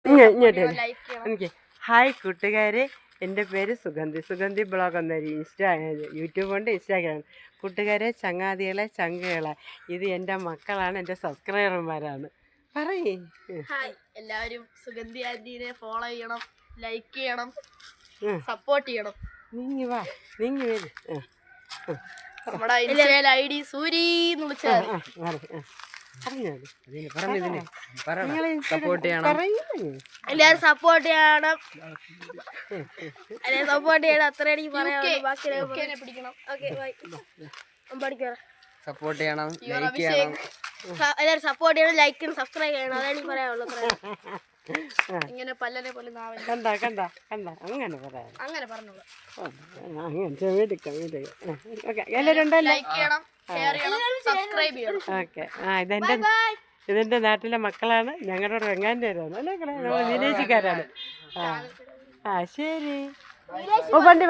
ഇങ്ങോട്ട് എനിക്ക് ഹായ് കൂട്ടുകാരെ, എൻ്റെ പേര് സുഗന്ധി ബ്ലോഗ് എന്നൊരു യൂട്യൂബ് ഉണ്ട്, ഇൻസ്റ്റാഗ്രാം. കൂട്ടുകാരെ, ചങ്ങാതികളെ, ചങ്കുകളെ, ഇത് എൻ്റെ മക്കളാണ്, എൻ്റെ സബ്സ്ക്രൈബർമാരാണ്. പറയേ. ഹായ്, എല്ലാവരും സുഗന്ധി ആന്റീനെ ഫോളോ ചെയ്യണം, ലൈക്ക് ചെയ്യണം, സപ്പോർട്ട് ചെയ്യണം. നീങ്ങി വാ, നീങ്ങി വരും. നമ്മുടെ ഇൻസ്റ്റയിൽ ID സൂരി എന്ന് വിളിച്ചാൽ സപ്പോർട്ട് ചെയ്യണം, എല്ലാവരും സപ്പോർട്ട് ചെയ്യണം, എല്ലാവരും സപ്പോർട്ട് ചെയ്യണം. അത്ര എനിക്ക് പറയാനുള്ളൂ. ബാക്കി പിടിക്കണം. Okay, bye. പഠിക്കാം. സപ്പോർട്ട് ചെയ്യണം, ലൈക്ക് ചെയ്യണം, എല്ലാവരും സപ്പോർട്ട് ചെയ്യണം, ലൈക്ക് ചെയ്യണം, സബ്സ്ക്രൈബ് ചെയ്യണം. അതാണ് എനിക്ക് പറയാനുള്ളൂ. ഇങ്ങനെ പല്ലനെ പോലെ കണ്ട അങ്ങനെ പറയാം, അങ്ങനെ പറഞ്ഞോളൂ. എല്ലാവരും ലൈക്ക് ചെയ്യണം, ഷെയർ ചെയ്യണം, സബ്സ്ക്രൈബ് ചെയ്യണം. ഓക്കെ. ഇതെൻ്റെ നാട്ടിലെ മക്കളാണ്, ഞങ്ങളുടെ വെങ്ങാൻ്റെവരാണ് അല്ലേ, നമ്മൾ വിദേശക്കാരാണ്. ശരി. ഓ വണ്ടി